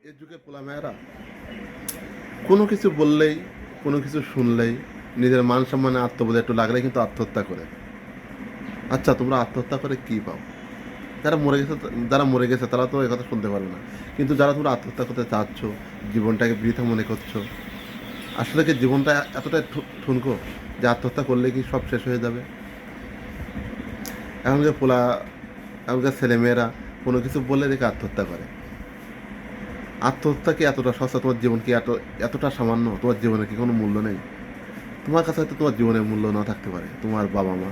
এ যুগে পোলামেয়েরা কোনো কিছু বললেই, কোনো কিছু শুনলেই, নিজের মান সম্মানে আত্মবোধে একটু লাগলেই কিন্তু আত্মহত্যা করে। আচ্ছা, তোমরা আত্মহত্যা করে কী পাও? যারা মরে গেছে তারা তো একথা শুনতে পারবে না। কিন্তু যারা তোমরা আত্মহত্যা করতে চাচ্ছ, জীবনটাকে বৃথা মনে করছো, আসলে কি জীবনটা এতটাই ঠুনকো যে আত্মহত্যা করলে কি সব শেষ হয়ে যাবে? এখনকার পোলা এখনকার ছেলেমেয়েরা কোনো কিছু বললে দেখে আত্মহত্যা করে। আত্মহত্যা কি এতটা সস্তা? তোমার জীবন কি এতটা সামান্য? তোমার জীবনের কি কোনো মূল্য নেই? তোমার কাছে হয়তো তোমার জীবনের মূল্য না থাকতে পারে। তোমার বাবা মা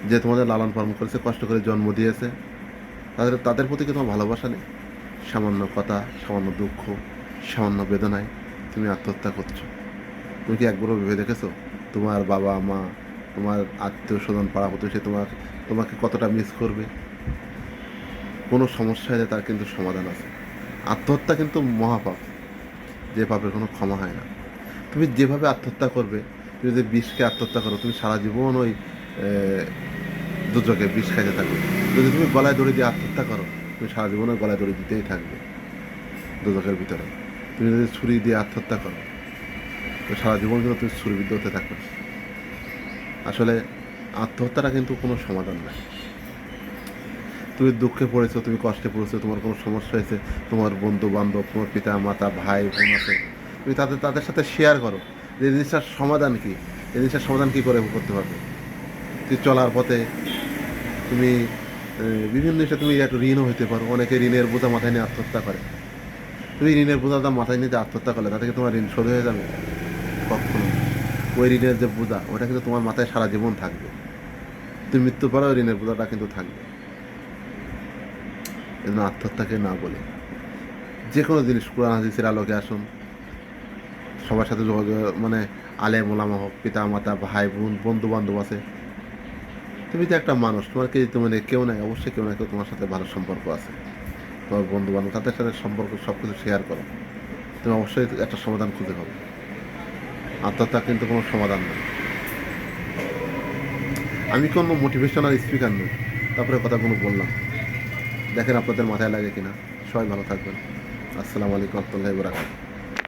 যে তোমাদের লালন পালন করেছে, কষ্ট করে জন্ম দিয়েছে, তাদের তাদের প্রতি কি তোমার ভালোবাসা নেই? সামান্য কথা, সামান্য দুঃখ, সামান্য বেদনায় তুমি আত্মহত্যা করছো। তুমি কি একবারও ভেবে দেখেছো তোমার বাবা মা, তোমার আত্মীয় স্বজন, পাড়া প্রতিবেশী তোমাকে কতটা মিস করবে? কোনো সমস্যা হলে তার কিন্তু সমাধান আছে। আত্মহত্যা কিন্তু মহাপাপ, যে পাপের কোনো ক্ষমা হয় না। তুমি যেভাবে আত্মহত্যা করবে, তুমি যদি বিষকে আত্মহত্যা করো, তুমি সারা জীবন ওই দুর্যোগে বিষ খাইতে থাকবে। যদি তুমি গলায় দড়ি দিয়ে আত্মহত্যা করো, তুমি সারা জীবন ওই গলায় দড়ি দিতেই থাকবে দুর্যোগের ভিতরে। তুমি যদি ছুরি দিয়ে আত্মহত্যা করো, তো সারা জীবন কিন্তু তুমি ছুরিবিদ্ধ হতে থাকবে। আসলে আত্মহত্যাটা কিন্তু কোনো সমাধান নয়। তুমি দুঃখে পড়েছো, তুমি কষ্টে পড়েছো, তোমার কোনো সমস্যা হয়েছে, তোমার বন্ধু বান্ধব, তোমার পিতা মাতা, ভাই বোন আছে, তুমি তাদের তাদের সাথে শেয়ার করো যে এই জিনিসটার সমাধান কী, এই জিনিসটার সমাধান কী করে করতে পারবে। তুই চলার পথে তুমি বিভিন্ন জিনিসে তুমি একটা ঋণও হইতে পারো। অনেকে ঋণের বোঝা মাথায় নিয়ে আত্মহত্যা করে। তুমি ঋণের বোঝাটা মাথায় নিয়ে যে আত্মহত্যা করলে, তাতে কি তোমার ঋণ শোধ হয়ে যাবে? কখনো। ওই ঋণের যে বোঝা, ওটা কিন্তু তোমার মাথায় সারা জীবন থাকবে। তুমি মৃত্যুর পরেও ঋণের বোঝাটা কিন্তু থাকবে। এজন্য আত্মহত্যাকে না বলে যে কোনো জিনিস কোরআন হাদিসের আলোকে আসুন, সবার সাথে যোগাযোগ, মানে আলেম ওলামা হোক, পিতা মাতা, ভাই বোন, বন্ধু বান্ধব আছে। তুমি তো একটা মানুষ, তোমার কি মানে কেউ নাই? অবশ্যই কেউ না কেউ তোমার সাথে ভালো সম্পর্ক আছে। তোমার বন্ধু বান্ধব, তাদের সাথে সম্পর্ক সব কিছু শেয়ার করো। তুমি অবশ্যই একটা সমাধান খুঁজে পাবে। আত্মহত্যা কিন্তু কোনো সমাধান নয়। আমি কোনো মোটিভেশনাল স্পিকার নই, তারপরে কথাগুলো বললাম। দেখেন আপনাদের মাথায় লাগে কিনা। সবাই ভালো থাকবেন। আসসালামু আলাইকুম ওয়া রাহমাতুল্লাহি ওয়া বারাকাতুহু।